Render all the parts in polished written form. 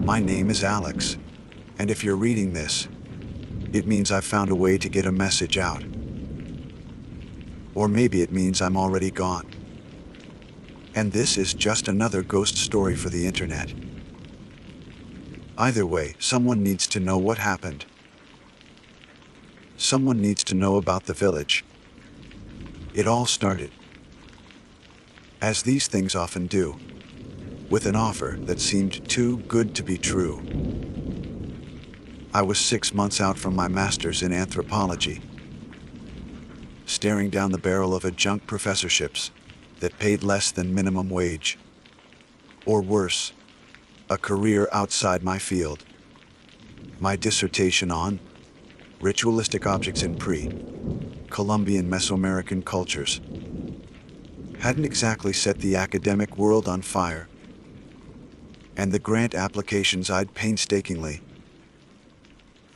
My name is Alex, and if you're reading this, it means I've found a way to get a message out. Or maybe it means I'm already gone. And this is just another ghost story for the internet. Either way, someone needs to know what happened. Someone needs to know about the village. It all started, as these things often do, with an offer that seemed too good to be true. I was 6 months out from my master's in anthropology, staring down the barrel of adjunct professorships that paid less than minimum wage. Or worse, a career outside my field. My dissertation on ritualistic objects in pre-Columbian Mesoamerican cultures hadn't exactly set the academic world on fire, and the grant applications I'd painstakingly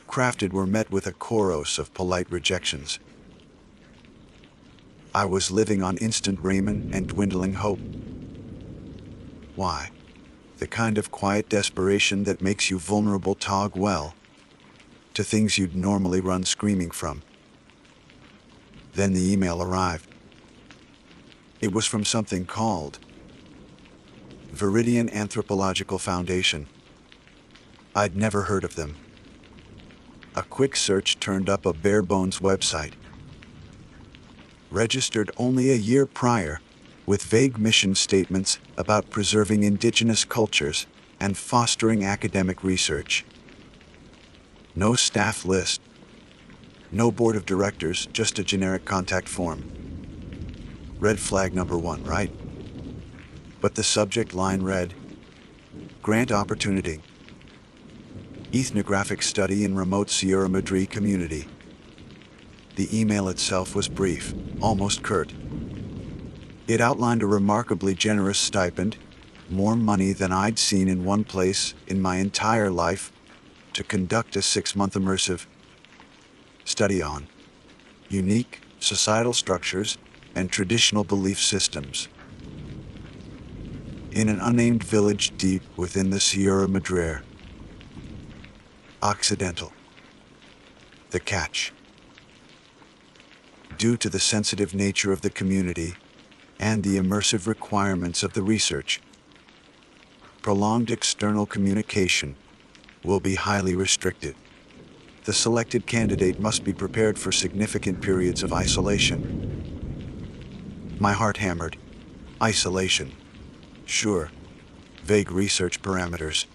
crafted were met with a chorus of polite rejections. I was living on instant ramen and dwindling hope. Why? The kind of quiet desperation that makes you vulnerable to things you'd normally run screaming from. Then the email arrived. It was from something called Viridian Anthropological Foundation. I'd never heard of them. A quick search turned up a bare-bones website, registered only a year prior, with vague mission statements about preserving indigenous cultures and fostering academic research. No staff list, no board of directors, just a generic contact form. Red flag number 1, right? But the subject line read, Grant Opportunity, Ethnographic Study in Remote Sierra Madre Community. The email itself was brief, almost curt. It outlined a remarkably generous stipend, more money than I'd seen in one place in my entire life, to conduct a 6-month immersive study on unique societal structures and traditional belief systems in an unnamed village deep within the Sierra Madre Occidental. The catch: due to the sensitive nature of the community and the immersive requirements of the research, prolonged external communication will be highly restricted. The selected candidate must be prepared for significant periods of isolation. My heart hammered. Isolation. Sure. Vague research parameters.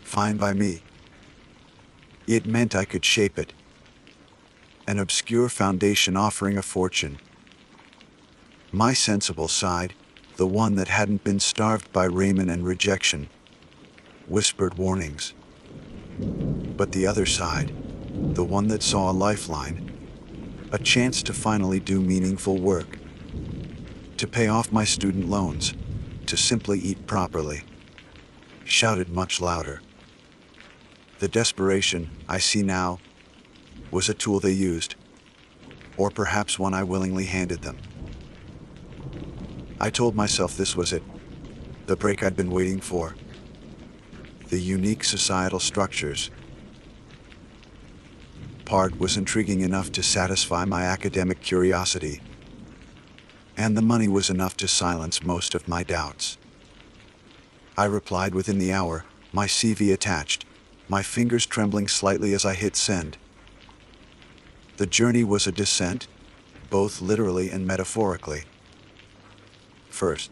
Fine by me. It meant I could shape it. An obscure foundation offering a fortune. My sensible side, the one that hadn't been starved by ramen and rejection, whispered warnings. But the other side, the one that saw a lifeline, a chance to finally do meaningful work, to pay off my student loans, to simply eat properly, shouted much louder. The desperation, I see now, was a tool they used, or perhaps one I willingly handed them. I told myself this was it, the break I'd been waiting for. The unique societal structures part was intriguing enough to satisfy my academic curiosity, and the money was enough to silence most of my doubts. I replied within the hour, my CV attached, my fingers trembling slightly as I hit send. The journey was a descent, both literally and metaphorically. First,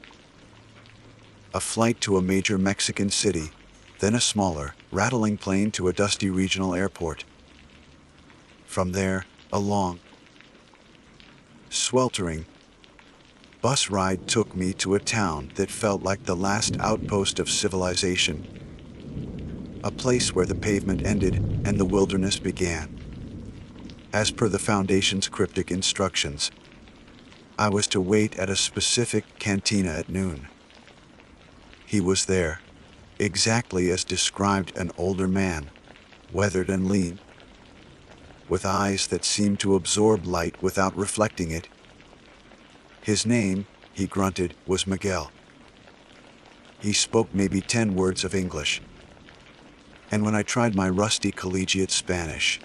a flight to a major Mexican city, then a smaller, rattling plane to a dusty regional airport. From there, a long, sweltering bus ride took me to a town that felt like the last outpost of civilization, a place where the pavement ended and the wilderness began. As per the Foundation's cryptic instructions, I was to wait at a specific cantina at noon. He was there, exactly as described, an older man, weathered and lean, with eyes that seemed to absorb light without reflecting it. His name, he grunted, was Miguel. He spoke maybe 10 words of English. And when I tried my rusty collegiate Spanish,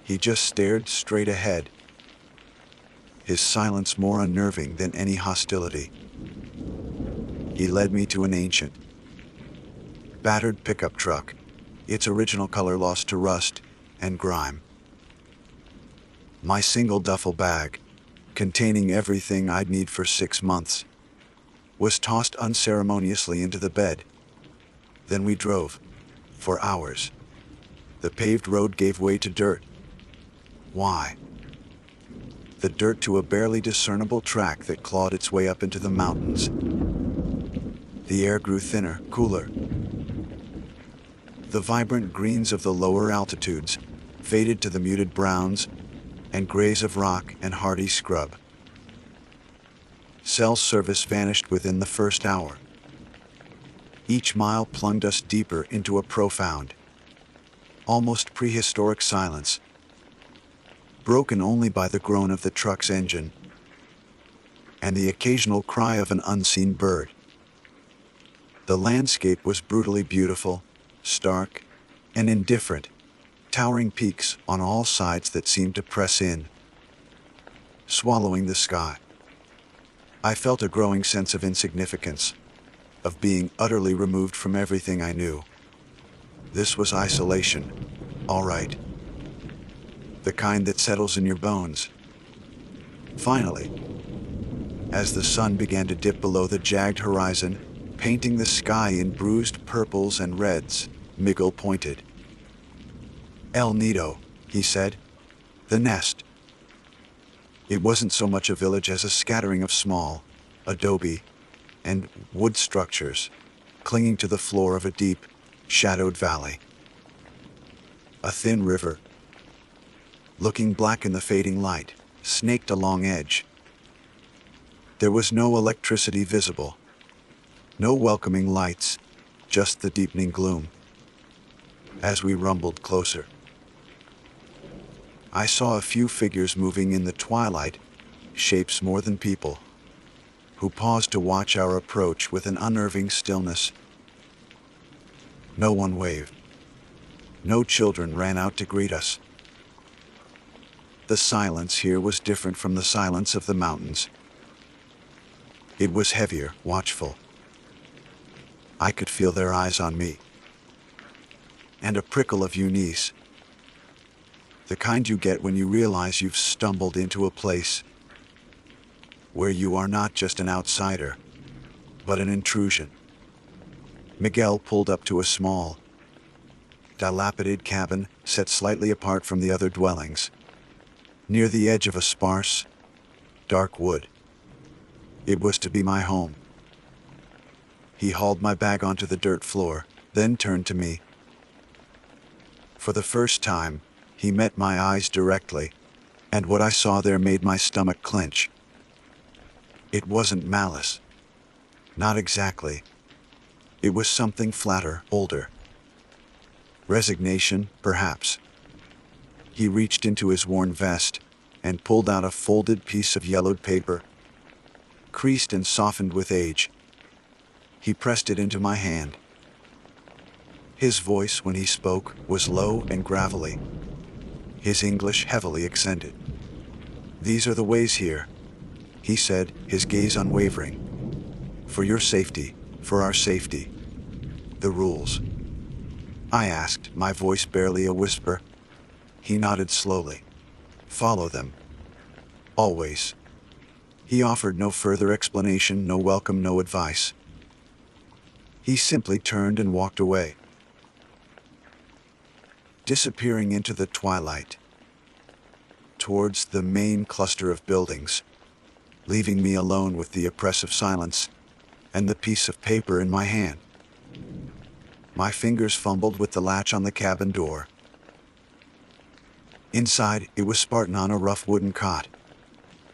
he just stared straight ahead, his silence more unnerving than any hostility. He led me to an ancient, battered pickup truck, its original color lost to rust and grime. My single duffel bag, containing everything I'd need for 6 months, was tossed unceremoniously into the bed. Then we drove, for hours. The paved road gave way to dirt. Why? The dirt to a barely discernible track that clawed its way up into the mountains. The air grew thinner, cooler. The vibrant greens of the lower altitudes faded to the muted browns and grays of rock and hardy scrub. Cell service vanished within the first hour. Each mile plunged us deeper into a profound, almost prehistoric silence, broken only by the groan of the truck's engine and the occasional cry of an unseen bird. The landscape was brutally beautiful, stark, and indifferent, towering peaks on all sides that seemed to press in, swallowing the sky. I felt a growing sense of insignificance, of being utterly removed from everything I knew. This was isolation, all right. The kind that settles in your bones. Finally, as the sun began to dip below the jagged horizon, painting the sky in bruised purples and reds, Miguel pointed. El Nido, he said. The nest. It wasn't so much a village as a scattering of small, adobe, and wood structures, clinging to the floor of a deep, shadowed valley. A thin river, looking black in the fading light, snaked along edge. There was no electricity visible, no welcoming lights, just the deepening gloom. As we rumbled closer, I saw a few figures moving in the twilight, shapes more than people, who paused to watch our approach with an unnerving stillness. No one waved. No children ran out to greet us. The silence here was different from the silence of the mountains. It was heavier, watchful. I could feel their eyes on me. And a prickle of unease. The kind you get when you realize you've stumbled into a place where you are not just an outsider, but an intrusion. Miguel pulled up to a small, dilapidated cabin set slightly apart from the other dwellings, near the edge of a sparse, dark wood. It was to be my home. He hauled my bag onto the dirt floor, then turned to me. For the first time, he met my eyes directly, and what I saw there made my stomach clench. It wasn't malice. Not exactly. It was something flatter, older. Resignation, perhaps. He reached into his worn vest and pulled out a folded piece of yellowed paper, creased and softened with age. He pressed it into my hand. His voice, when he spoke, was low and gravelly, his English heavily accented. "These are the ways here," he said, his gaze unwavering. "For your safety, for our safety. The rules." I asked, my voice barely a whisper. He nodded slowly. "Follow them. Always." He offered no further explanation, no welcome, no advice. He simply turned and walked away, disappearing into the twilight, towards the main cluster of buildings, leaving me alone with the oppressive silence and the piece of paper in my hand. My fingers fumbled with the latch on the cabin door. Inside, it was Spartan on a rough wooden cot,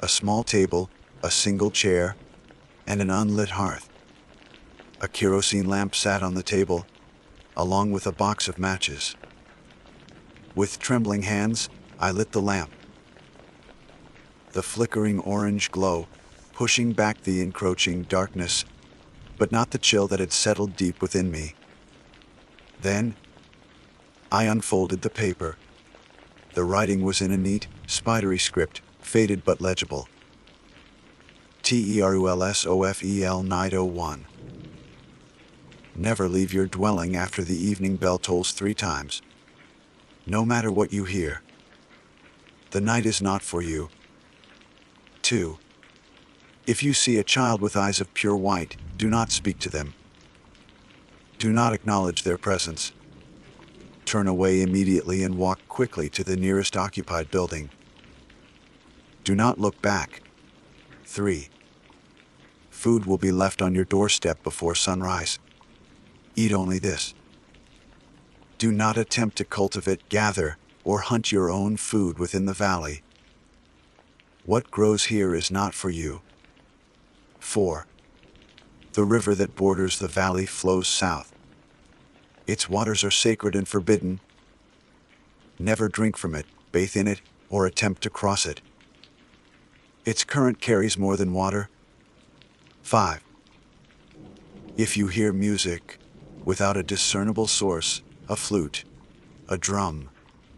a small table, a single chair, and an unlit hearth. A kerosene lamp sat on the table, along with a box of matches. With trembling hands, I lit the lamp. The flickering orange glow, pushing back the encroaching darkness, but not the chill that had settled deep within me. Then, I unfolded the paper. The writing was in a neat, spidery script, faded but legible. TERULSOFEL Night 01. Never leave your dwelling after the evening bell tolls 3 times. No matter what you hear, the night is not for you. 2. If you see a child with eyes of pure white, do not speak to them. Do not acknowledge their presence. Turn away immediately and walk quickly to the nearest occupied building. Do not look back. 3. Food will be left on your doorstep before sunrise. Eat only this. Do not attempt to cultivate, gather, or hunt your own food within the valley. What grows here is not for you. 4. The river that borders the valley flows south. Its waters are sacred and forbidden. Never drink from it, bathe in it, or attempt to cross it. Its current carries more than water. 5. If you hear music, without a discernible source, a flute, a drum,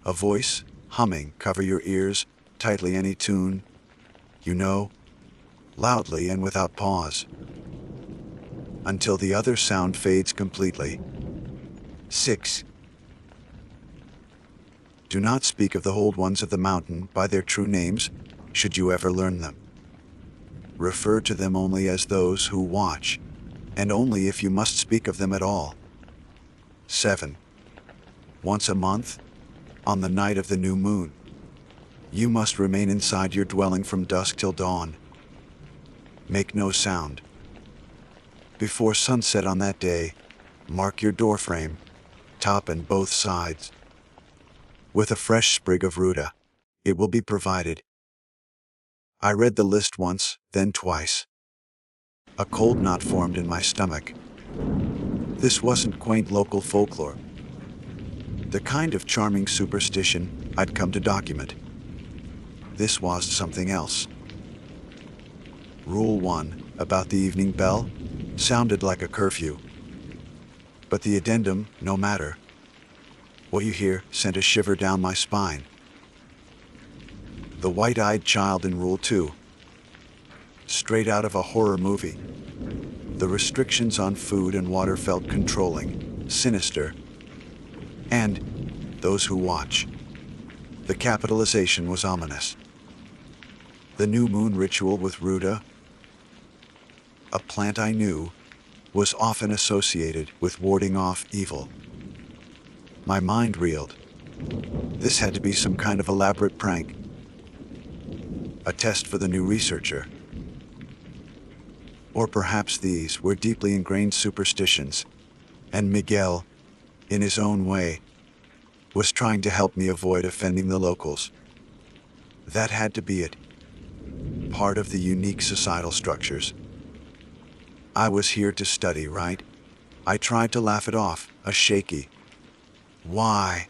a voice, humming, cover your ears, tightly any tune, you know, loudly and without pause, until the other sound fades completely. 6. Do not speak of the old ones of the mountain by their true names, should you ever learn them. Refer to them only as those who watch, and only if you must speak of them at all. 7. Once a month, on the night of the new moon, you must remain inside your dwelling from dusk till dawn. Make no sound. Before sunset on that day, mark your doorframe, top and both sides, with a fresh sprig of ruta. It will be provided. I read the list once, then twice. A cold knot formed in my stomach. This wasn't quaint local folklore. The kind of charming superstition I'd come to document. This was something else. Rule 1, about the evening bell, sounded like a curfew. But the addendum, no matter. What you hear sent a shiver down my spine. The white-eyed child in Rule 2. Straight out of a horror movie. The restrictions on food and water felt controlling, sinister, and those who watch. The capitalization was ominous. The new moon ritual with ruta, a plant I knew, was often associated with warding off evil. My mind reeled. This had to be some kind of elaborate prank. A test for the new researcher. Or perhaps these were deeply ingrained superstitions, and Miguel, in his own way, was trying to help me avoid offending the locals. That had to be it. Part of the unique societal structures. I was here to study, right? I tried to laugh it off, a shaky, why?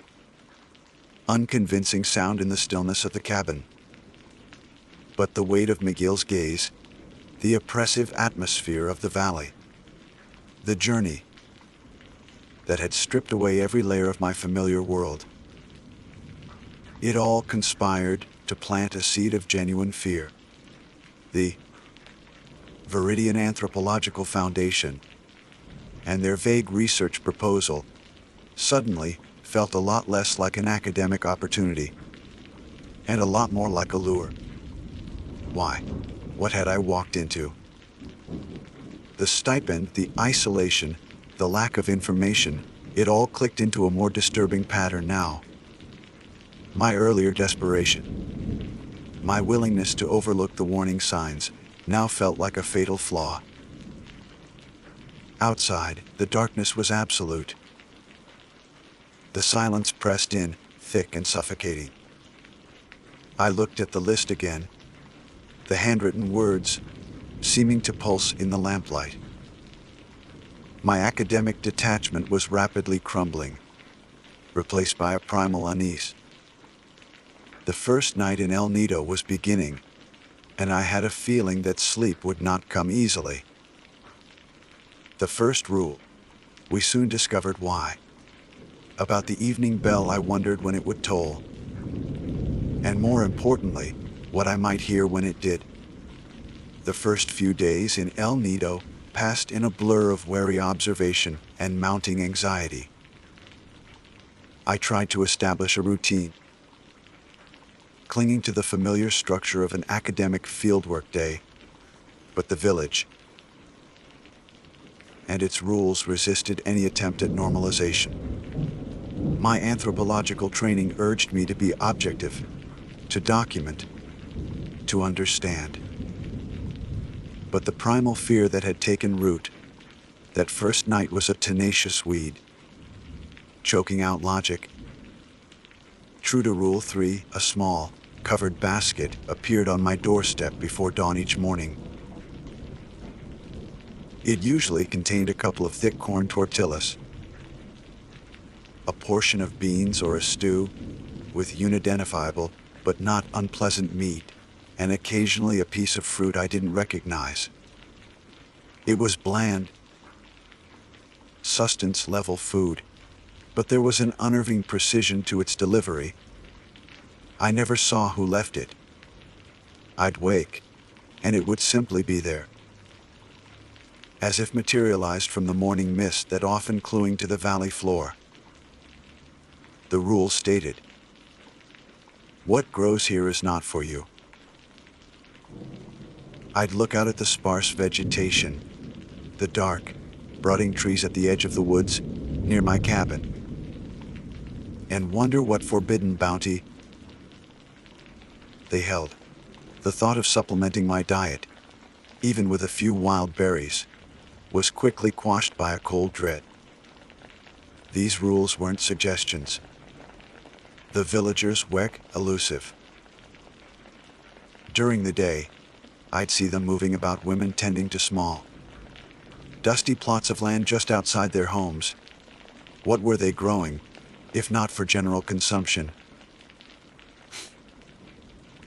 Unconvincing sound in the stillness of the cabin. But the weight of Miguel's gaze, the oppressive atmosphere of the valley, the journey that had stripped away every layer of my familiar world. It all conspired to plant a seed of genuine fear. The Viridian Anthropological Foundation and their vague research proposal suddenly felt a lot less like an academic opportunity and a lot more like a lure. Why? What had I walked into? The stipend, the isolation, the lack of information, it all clicked into a more disturbing pattern now. My earlier desperation, my willingness to overlook the warning signs, now felt like a fatal flaw. Outside, the darkness was absolute. The silence pressed in, thick and suffocating. I looked at the list again, the handwritten words seeming to pulse in the lamplight. My academic detachment was rapidly crumbling, replaced by a primal unease. The first night in El Nido was beginning, and I had a feeling that sleep would not come easily. The first rule, we soon discovered why. About the evening bell, I wondered when it would toll, and more importantly, what I might hear when it did. The first few days in El Nido passed in a blur of wary observation and mounting anxiety. I tried to establish a routine, clinging to the familiar structure of an academic fieldwork day, but the village and its rules resisted any attempt at normalization. My anthropological training urged me to be objective, to document, to understand. But the primal fear that had taken root that first night was a tenacious weed, choking out logic. True to Rule 3, a small, covered basket appeared on my doorstep before dawn each morning. It usually contained a couple of thick corn tortillas, a portion of beans or a stew with unidentifiable but not unpleasant meat, and occasionally a piece of fruit I didn't recognize. It was bland, sustenance-level food, but there was an unnerving precision to its delivery. I never saw who left it. I'd wake, and it would simply be there, as if materialized from the morning mist that often clung to the valley floor. The rule stated, "What grows here is not for you." I'd look out at the sparse vegetation, the dark, budding trees at the edge of the woods near my cabin, and wonder what forbidden bounty they held. The thought of supplementing my diet, even with a few wild berries, was quickly quashed by a cold dread. These rules weren't suggestions. The villagers were elusive. During the day, I'd see them moving about, women tending to small, dusty plots of land just outside their homes. What were they growing, if not for general consumption?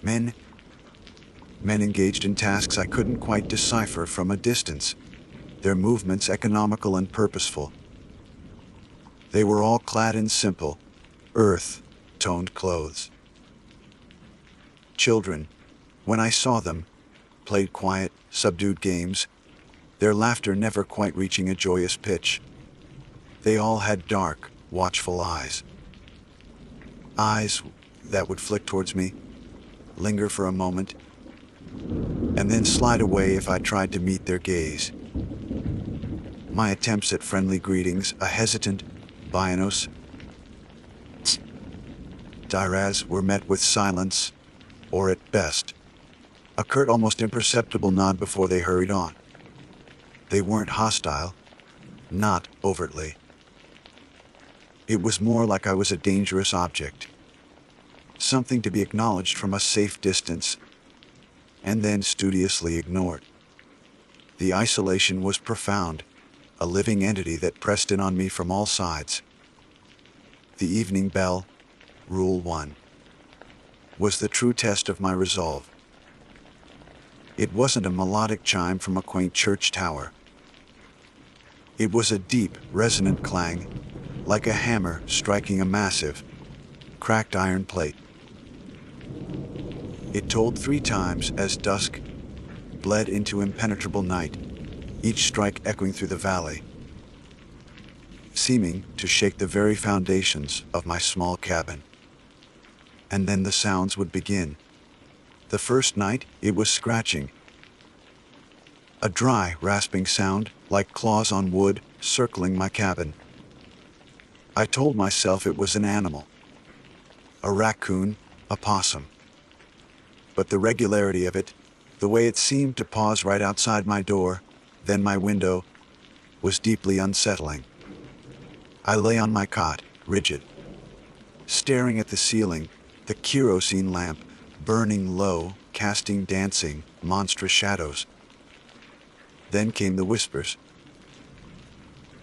Men engaged in tasks I couldn't quite decipher from a distance, their movements economical and purposeful. They were all clad in simple, earth-toned clothes. Children, when I saw them, played quiet, subdued games, their laughter never quite reaching a joyous pitch. They all had dark, watchful eyes. Eyes that would flick towards me, linger for a moment, and then slide away if I tried to meet their gaze. My attempts at friendly greetings, a hesitant "Buenos Dias," were met with silence, or at best, a curt, almost imperceptible nod before they hurried on. They weren't hostile, not overtly. It was more like I was a dangerous object, something to be acknowledged from a safe distance, and then studiously ignored. The isolation was profound, a living entity that pressed in on me from all sides. The evening bell, Rule 1, was the true test of my resolve. It wasn't a melodic chime from a quaint church tower. It was a deep, resonant clang, like a hammer striking a massive, cracked iron plate. It tolled 3 times as dusk bled into impenetrable night, each strike echoing through the valley, seeming to shake the very foundations of my small cabin. And then the sounds would begin. The first night, it was scratching. A dry, rasping sound, like claws on wood, circling my cabin. I told myself it was an animal. A raccoon, a possum. But the regularity of it, the way it seemed to pause right outside my door, then my window, was deeply unsettling. I lay on my cot, rigid, staring at the ceiling, the kerosene lamp burning low, casting dancing, monstrous shadows. Then came the whispers.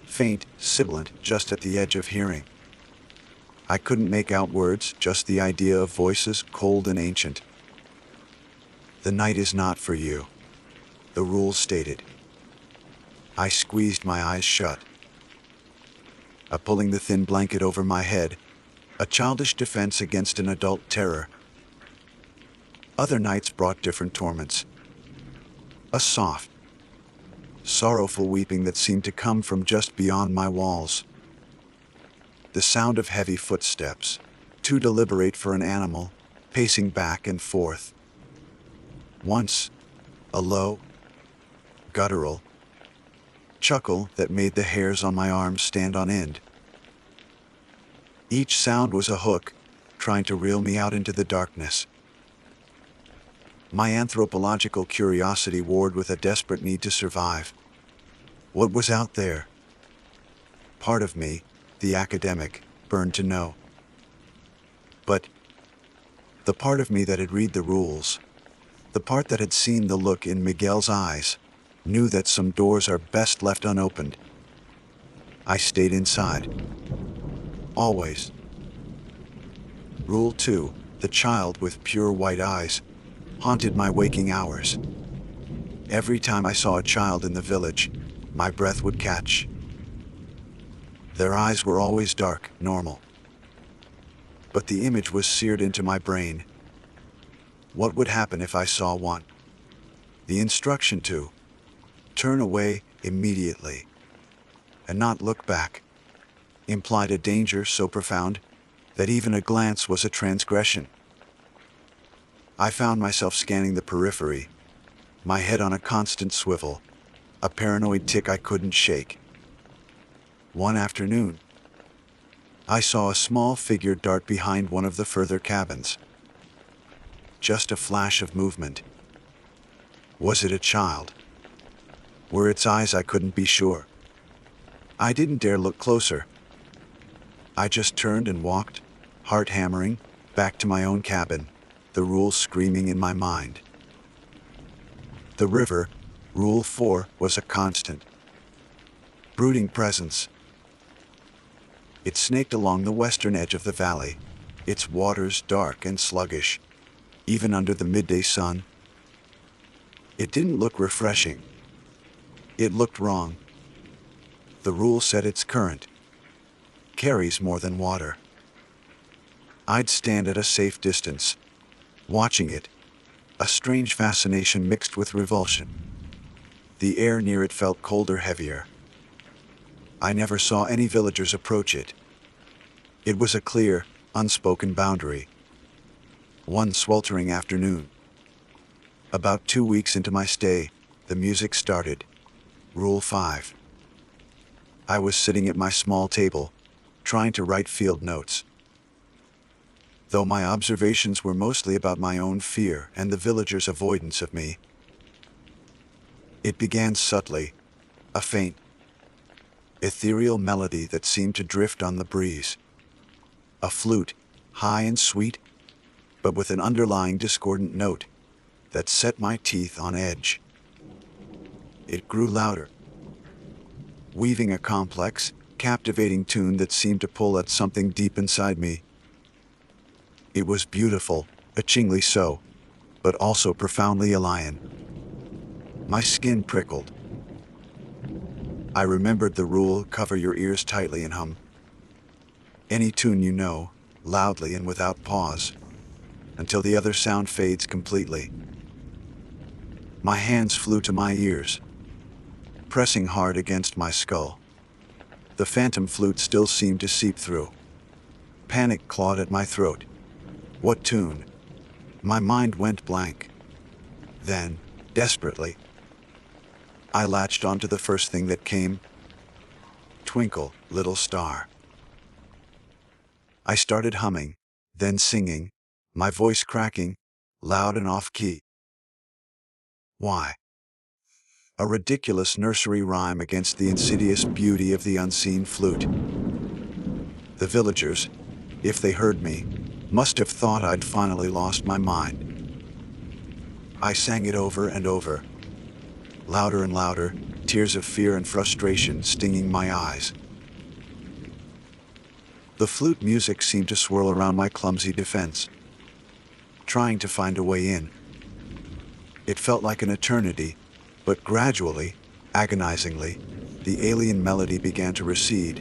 Faint, sibilant, just at the edge of hearing. I couldn't make out words, just the idea of voices, cold and ancient. "The night is not for you," the rules stated. I squeezed my eyes shut. a pulling the thin blanket over my head, a childish defense against an adult terror. Other nights brought different torments. A soft, sorrowful weeping that seemed to come from just beyond my walls. The sound of heavy footsteps, too deliberate for an animal, pacing back and forth. Once, a low, guttural chuckle that made the hairs on my arms stand on end. Each sound was a hook, trying to reel me out into the darkness. My anthropological curiosity warred with a desperate need to survive. What was out there? Part of me, the academic, burned to know. But the part of me that had read the rules, the part that had seen the look in Miguel's eyes, knew that some doors are best left unopened. I stayed inside. Always. Rule 2, the child with pure white eyes, haunted my waking hours. Every time I saw a child in the village, my breath would catch. Their eyes were always dark, normal. But the image was seared into my brain. What would happen if I saw one? The instruction to turn away immediately and not look back implied a danger so profound that even a glance was a transgression. I found myself scanning the periphery, my head on a constant swivel, a paranoid tic I couldn't shake. One afternoon, I saw a small figure dart behind one of the further cabins. Just a flash of movement. Was it a child? Were its eyes? I couldn't be sure. I didn't dare look closer. I just turned and walked, heart hammering, back to my own cabin, the rules screaming in my mind. The river, Rule 4, was a constant, brooding presence. It snaked along the western edge of the valley, its waters dark and sluggish, even under the midday sun. It didn't look refreshing. It looked wrong. The rule said its current carries more than water. I'd stand at a safe distance, watching it, a strange fascination mixed with revulsion. The air near it felt colder, heavier. I never saw any villagers approach it. It was a clear, unspoken boundary. One sweltering afternoon, about 2 weeks into my stay, the music started. Rule 5. I was sitting at my small table, trying to write field notes. Though my observations were mostly about my own fear and the villagers' avoidance of me. It began subtly, a faint, ethereal melody that seemed to drift on the breeze. A flute, high and sweet, but with an underlying discordant note that set my teeth on edge. It grew louder, weaving a complex, captivating tune that seemed to pull at something deep inside me. It was beautiful, etchingly so, but also profoundly alien. My skin prickled. I remembered the rule: cover your ears tightly and hum any tune you know, loudly and without pause, until the other sound fades completely. My hands flew to my ears, pressing hard against my skull. The phantom flute still seemed to seep through. Panic clawed at my throat. What tune? My mind went blank. Then, desperately, I latched onto the first thing that came. Twinkle, Little Star. I started humming, then singing, my voice cracking, loud and off-key. Why? A ridiculous nursery rhyme against the insidious beauty of the unseen flute. The villagers, if they heard me, must have thought I'd finally lost my mind. I sang it over and over, louder and louder, tears of fear and frustration stinging my eyes. The flute music seemed to swirl around my clumsy defense, trying to find a way in. It felt like an eternity, but gradually, agonizingly, the alien melody began to recede,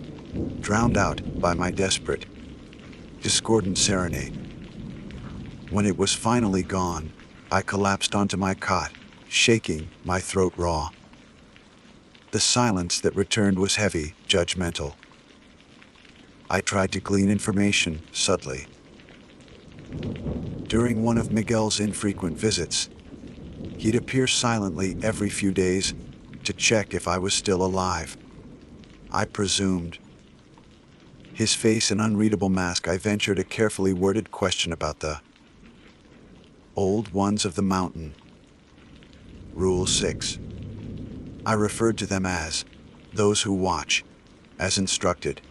drowned out by my desperate, discordant serenade. When it was finally gone, I collapsed onto my cot, shaking, my throat raw. The silence that returned was heavy, judgmental. I tried to glean information, subtly. During one of Miguel's infrequent visits, he'd appear silently every few days to check if I was still alive. I presumed. His face an unreadable mask, I ventured a carefully worded question about the old ones of the mountain. Rule 6. I referred to them as those who watch, as instructed.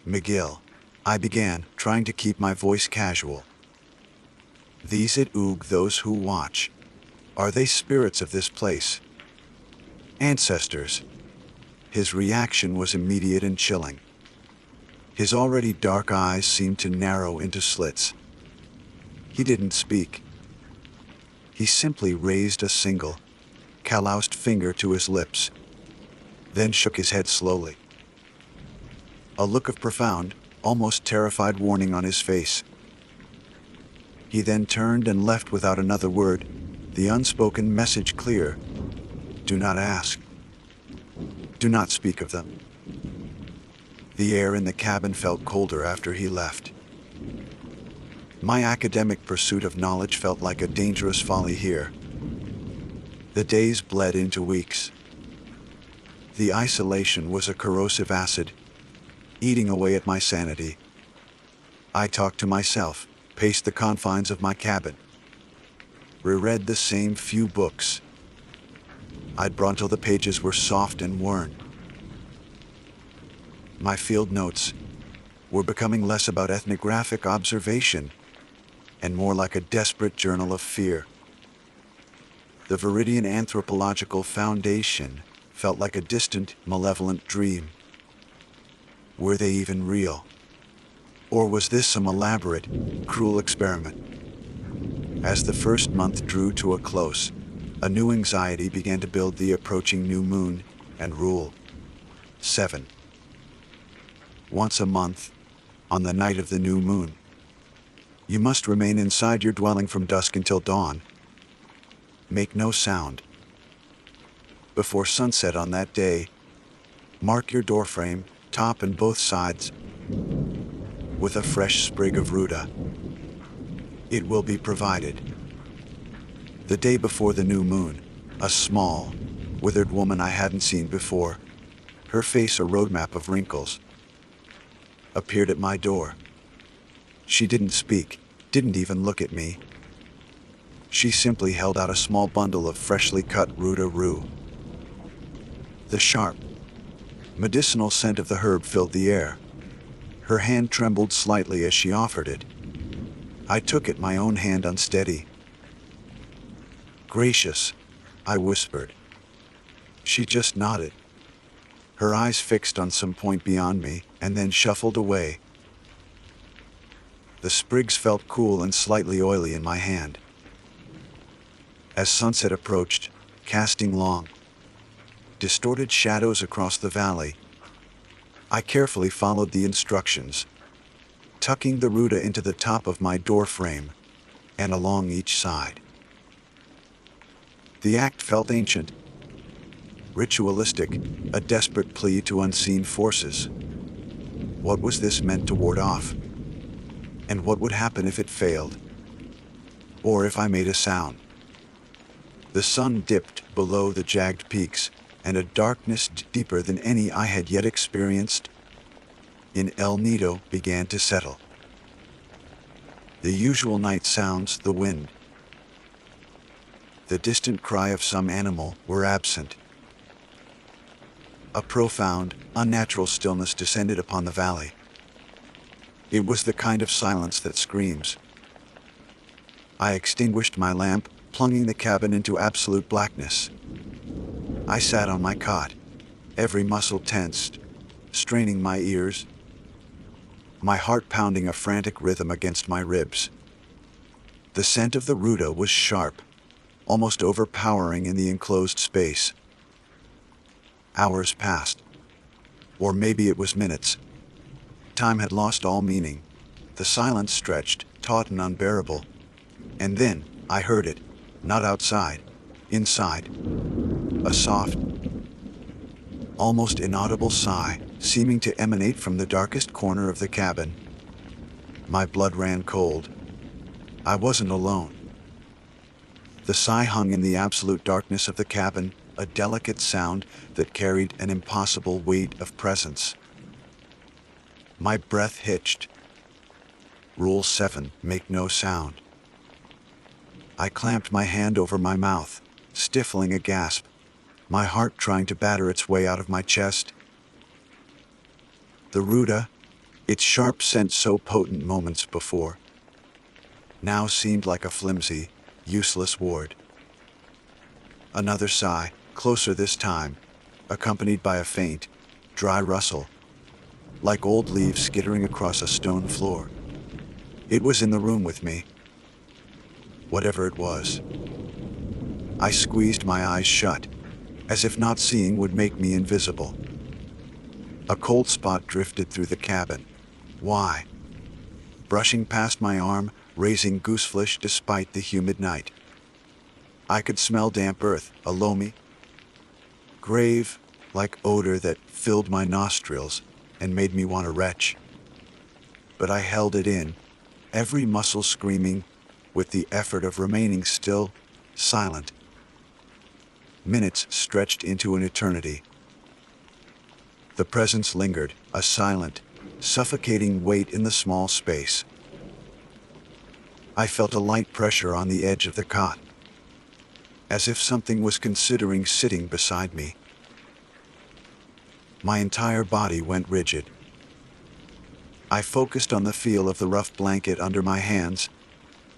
Miguel, I began, trying to keep my voice casual. These it oog, those who watch. Are they spirits of this place? Ancestors? His reaction was immediate and chilling. His already dark eyes seemed to narrow into slits. He didn't speak. He simply raised a single, calloused finger to his lips, then shook his head slowly. A look of profound, almost terrified warning on his face. He then turned and left without another word, the unspoken message clear. Do not ask. Do not speak of them. The air in the cabin felt colder after he left. My academic pursuit of knowledge felt like a dangerous folly here. The days bled into weeks. The isolation was a corrosive acid, eating away at my sanity. I talked to myself, paced the confines of my cabin, reread the same few books I'd brought till the pages were soft and worn. My field notes were becoming less about ethnographic observation and more like a desperate journal of fear. The Viridian anthropological foundation felt like a distant, malevolent dream. Were they even real? Or was this some elaborate, cruel experiment? As the first month drew to a close, a new anxiety began to build, the approaching new moon and Rule 7. Once a month, on the night of the new moon, you must remain inside your dwelling from dusk until dawn. Make no sound. Before sunset on that day, mark your doorframe, top and both sides, with a fresh sprig of ruta. It will be provided. The day before the new moon, a small, withered woman I hadn't seen before, her face a roadmap of wrinkles, appeared at my door. She didn't speak, didn't even look at me. She simply held out a small bundle of freshly cut ruta rue. The sharp, medicinal scent of the herb filled the air. Her hand trembled slightly as she offered it. I took it, my own hand unsteady. Gracious, I whispered. She just nodded, her eyes fixed on some point beyond me, and then shuffled away. The sprigs felt cool and slightly oily in my hand. As sunset approached, casting long, distorted shadows across the valley, I carefully followed the instructions, tucking the ruta into the top of my door frame and along each side. The act felt ancient, ritualistic, a desperate plea to unseen forces. What was this meant to ward off? And what would happen if it failed? Or if I made a sound? The sun dipped below the jagged peaks, and a darkness deeper than any I had yet experienced in El Nido began to settle. The usual night sounds, the wind, the distant cry of some animal, were absent. A profound, unnatural stillness descended upon the valley. It was the kind of silence that screams. I extinguished my lamp, plunging the cabin into absolute blackness. I sat on my cot, every muscle tensed, straining my ears, my heart pounding a frantic rhythm against my ribs. The scent of the ruta was sharp, almost overpowering in the enclosed space. Hours passed. Or maybe it was minutes. Time had lost all meaning. The silence stretched, taut and unbearable. And then, I heard it. Not outside. Inside. A soft, almost inaudible sigh, seeming to emanate from the darkest corner of the cabin. My blood ran cold. I wasn't alone. The sigh hung in the absolute darkness of the cabin, a delicate sound that carried an impossible weight of presence. My breath hitched. Rule 7, make no sound. I clamped my hand over my mouth, stifling a gasp, my heart trying to batter its way out of my chest. The Ruda, its sharp scent so potent moments before, now seemed like a flimsy, useless ward. Another sigh, closer this time, accompanied by a faint, dry rustle, like old leaves skittering across a stone floor. It was in the room with me. Whatever it was. I squeezed my eyes shut, as if not seeing would make me invisible. A cold spot drifted through the cabin. Why? Brushing past my arm, raising gooseflesh despite the humid night. I could smell damp earth, a loamy, grave-like odor that filled my nostrils and made me want to retch. But I held it in, every muscle screaming, with the effort of remaining still, silent. Minutes stretched into an eternity. The presence lingered, a silent, suffocating weight in the small space. I felt a light pressure on the edge of the cot, as if something was considering sitting beside me. My entire body went rigid. I focused on the feel of the rough blanket under my hands,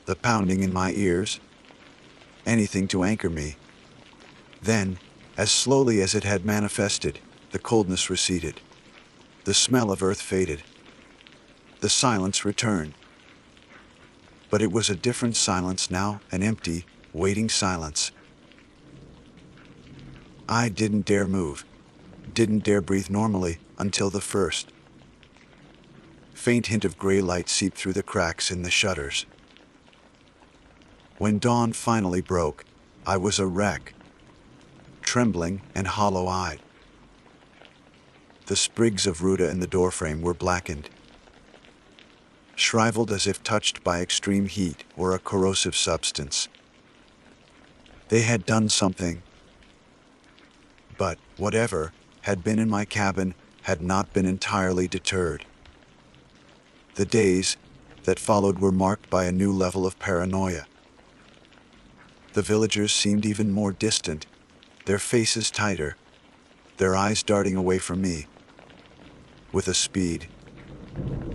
the pounding in my ears, anything to anchor me. Then, as slowly as it had manifested, the coldness receded. The smell of earth faded. The silence returned. But it was a different silence now, an empty, waiting silence. I didn't dare move, didn't dare breathe normally until the first faint hint of gray light seeped through the cracks in the shutters. When dawn finally broke, I was a wreck, trembling and hollow-eyed. The sprigs of Ruta in the doorframe were blackened, shriveled as if touched by extreme heat or a corrosive substance. They had done something, but whatever had been in my cabin had not been entirely deterred. The days that followed were marked by a new level of paranoia. The villagers seemed even more distant, their faces tighter, their eyes darting away from me, with a speed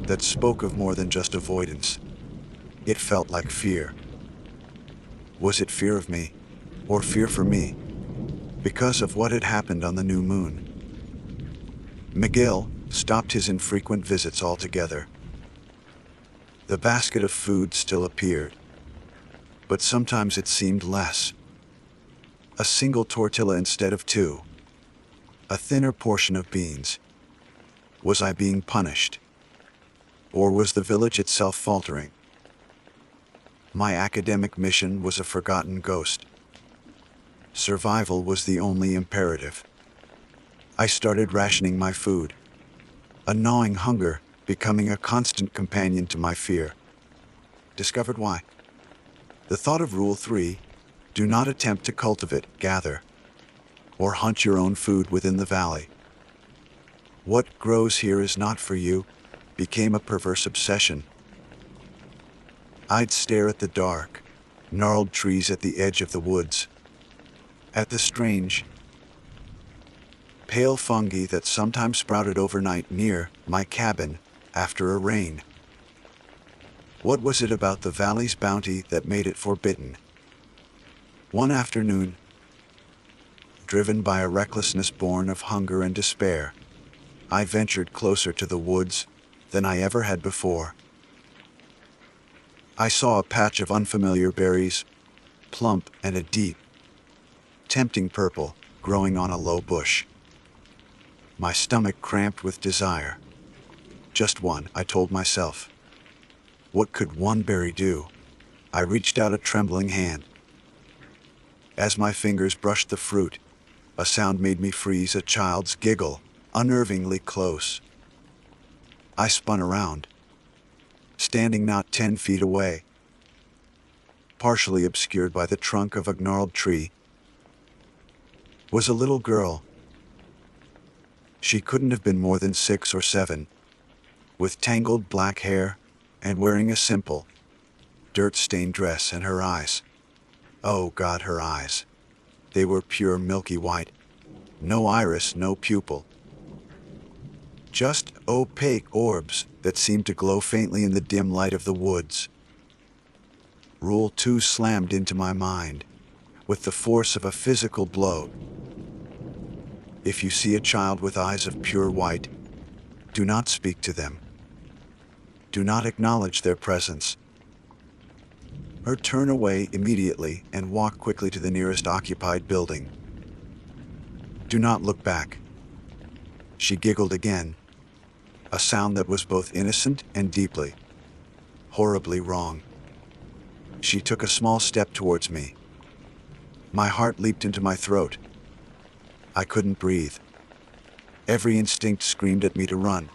that spoke of more than just avoidance. It felt like fear. Was it fear of me, or fear for me, because of what had happened on the new moon? McGill stopped his infrequent visits altogether. The basket of food still appeared, but sometimes it seemed less. A single tortilla instead of two. A thinner portion of beans. Was I being punished? Or was the village itself faltering? My academic mission was a forgotten ghost. Survival was the only imperative. I started rationing my food, a gnawing hunger becoming a constant companion to my fear. Discovered why. The thought of Rule 3, do not attempt to cultivate, gather, or hunt your own food within the valley. What grows here is not for you, became a perverse obsession. I'd stare at the dark, gnarled trees at the edge of the woods, at the strange, pale fungi that sometimes sprouted overnight near my cabin after a rain. What was it about the valley's bounty that made it forbidden? One afternoon, driven by a recklessness born of hunger and despair, I ventured closer to the woods than I ever had before. I saw a patch of unfamiliar berries, plump and a deep, tempting purple, growing on a low bush. My stomach cramped with desire. Just one, I told myself. What could one berry do? I reached out a trembling hand. As my fingers brushed the fruit, a sound made me freeze, a child's giggle, unnervingly close. I spun around, standing not 10 feet away, partially obscured by the trunk of a gnarled tree, was a little girl. She couldn't have been more than 6 or 7, with tangled black hair and wearing a simple, dirt-stained dress, and her eyes. Oh God, her eyes. They were pure milky white. No iris, no pupil. Just opaque orbs that seemed to glow faintly in the dim light of the woods. Rule 2 slammed into my mind with the force of a physical blow. If you see a child with eyes of pure white, do not speak to them. Do not acknowledge their presence. Or turn away immediately and walk quickly to the nearest occupied building. Do not look back. She giggled again, a sound that was both innocent and deeply, horribly wrong. She took a small step towards me. My heart leaped into my throat. I couldn't breathe. Every instinct screamed at me to run,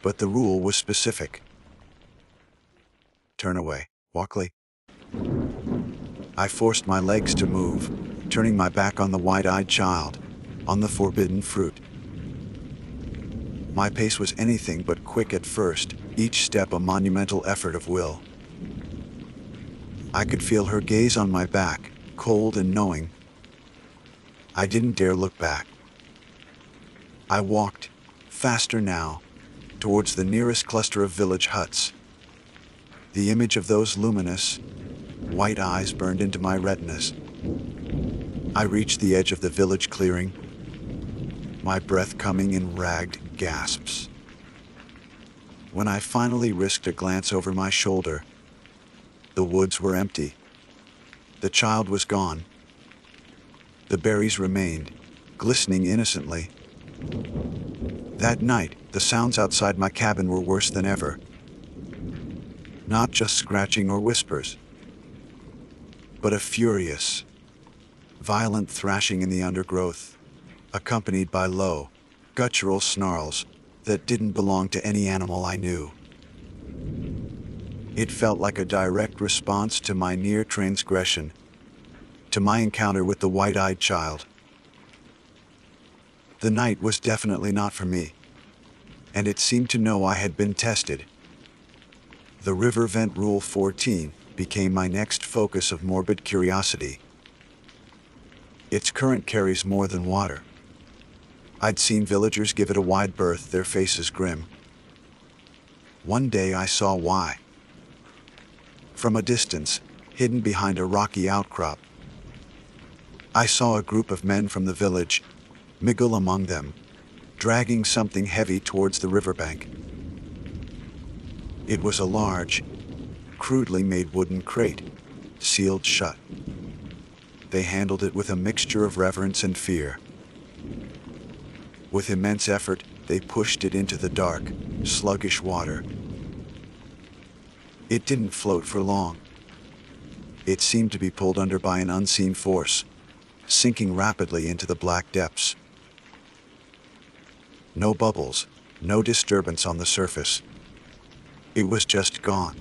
but the rule was specific. Turn away, Walkley. I forced my legs to move, turning my back on the wide-eyed child, on the forbidden fruit. My pace was anything but quick at first, each step a monumental effort of will. I could feel her gaze on my back, cold and knowing. I didn't dare look back. I walked, faster now, towards the nearest cluster of village huts. The image of those luminous, white eyes burned into my retinas. I reached the edge of the village clearing, my breath coming in ragged gasps. When I finally risked a glance over my shoulder, the woods were empty. The child was gone. The berries remained, glistening innocently. That night, the sounds outside my cabin were worse than ever. Not just scratching or whispers, but a furious, violent thrashing in the undergrowth, accompanied by low, guttural snarls that didn't belong to any animal I knew. It felt like a direct response to my near transgression, to my encounter with the white-eyed child. The night was definitely not for me, and it seemed to know I had been tested. The river vent Rule 14 became my next focus of morbid curiosity. Its current carries more than water. I'd seen villagers give it a wide berth, their faces grim. One day I saw why. From a distance, hidden behind a rocky outcrop, I saw a group of men from the village, Miguel among them, dragging something heavy towards the riverbank. It was a large, crudely made wooden crate, sealed shut. They handled it with a mixture of reverence and fear. With immense effort, they pushed it into the dark, sluggish water. It didn't float for long. It seemed to be pulled under by an unseen force, sinking rapidly into the black depths. No bubbles, no disturbance on the surface. It was just gone.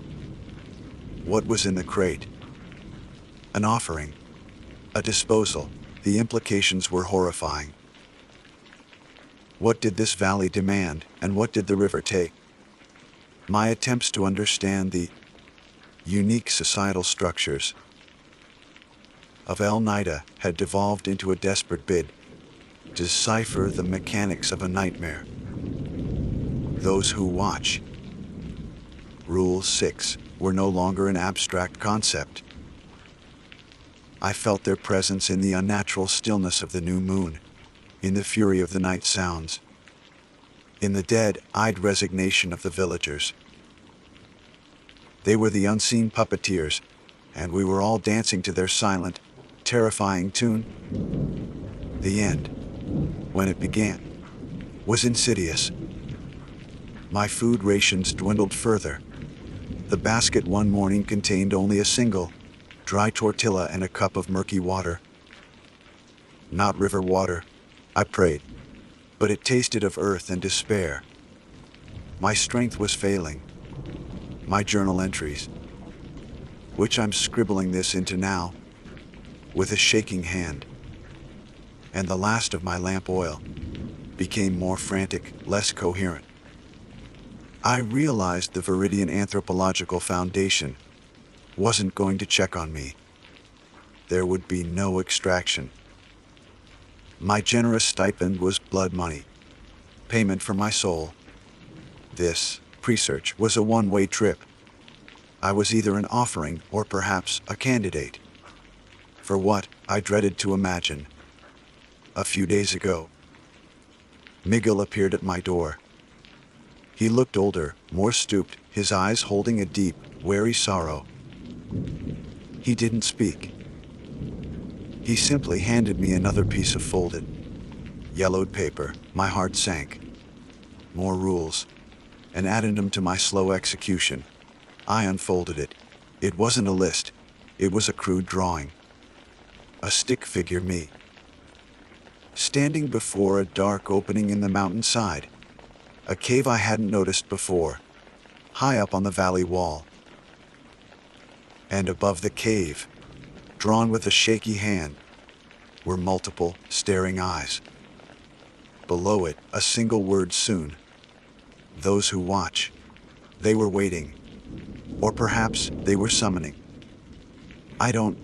What was in the crate? An offering. A disposal. The implications were horrifying. What did this valley demand, and what did the river take? My attempts to understand the unique societal structures of El Nida had devolved into a desperate bid to decipher the mechanics of a nightmare. Those who watch. Rule 6 were no longer an abstract concept. I felt their presence in the unnatural stillness of the new moon, in the fury of the night sounds, in the dead-eyed resignation of the villagers. They were the unseen puppeteers, and we were all dancing to their silent, terrifying tune. The end, when it began, was insidious. My food rations dwindled further. The basket one morning contained only a single, dry tortilla and a cup of murky water. Not river water, I prayed, but it tasted of earth and despair. My strength was failing. My journal entries, which I'm scribbling this into now, with a shaking hand, and the last of my lamp oil, became more frantic, less coherent. I realized the Viridian Anthropological Foundation wasn't going to check on me. There would be no extraction. My generous stipend was blood money, payment for my soul. This research was a one-way trip. I was either an offering or perhaps a candidate for what I dreaded to imagine. A few days ago, Miguel appeared at my door. He looked older, more stooped, his eyes holding a deep, wary sorrow. He didn't speak. He simply handed me another piece of folded, yellowed paper. My heart sank. More rules, an addendum to my slow execution. I unfolded it. It wasn't a list. It was a crude drawing. A stick figure me, standing before a dark opening in the mountainside. A cave I hadn't noticed before, high up on the valley wall. And above the cave, drawn with a shaky hand, were multiple, staring eyes. Below it, a single word: soon. Those who watch. They were waiting. Or perhaps they were summoning. I don't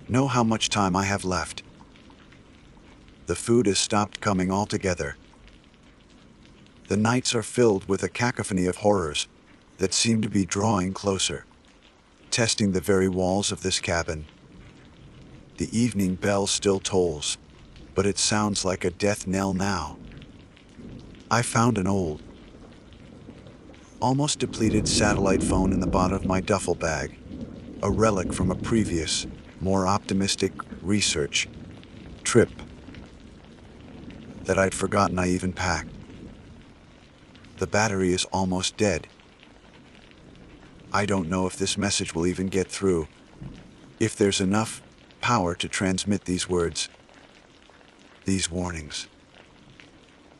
know how much time I have left. The food has stopped coming altogether. The nights are filled with a cacophony of horrors that seem to be drawing closer, testing the very walls of this cabin. The evening bell still tolls, but it sounds like a death knell now. I found an old, almost depleted satellite phone in the bottom of my duffel bag, a relic from a previous, more optimistic research trip that I'd forgotten I even packed. The battery is almost dead. I don't know if this message will even get through, if there's enough power to transmit these words, these warnings.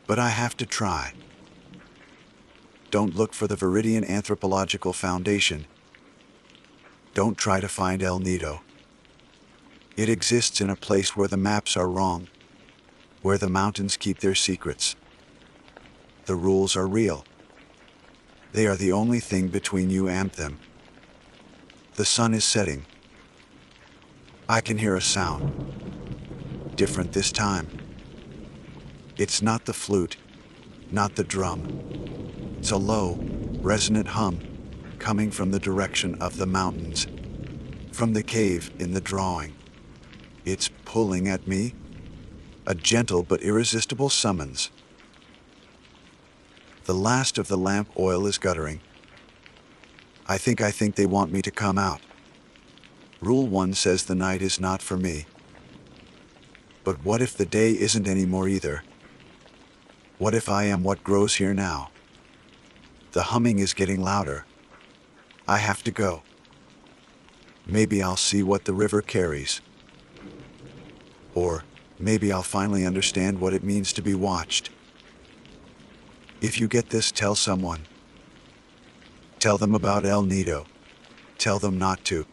But I have to try. Don't look for the Viridian Anthropological Foundation. Don't try to find El Nido. It exists in a place where the maps are wrong, where the mountains keep their secrets. The rules are real. They are the only thing between you and them. The sun is setting. I can hear a sound. Different this time. It's not the flute, not the drum. It's a low, resonant hum coming from the direction of the mountains, from the cave in the drawing. It's pulling at me, a gentle but irresistible summons. The last of the lamp oil is guttering. I think they want me to come out. Rule 1 says the night is not for me. But what if the day isn't anymore either? What if I am what grows here now? The humming is getting louder. I have to go. Maybe I'll see what the river carries. Or maybe I'll finally understand what it means to be watched. If you get this, tell someone. Tell them about El Nido. Tell them not to.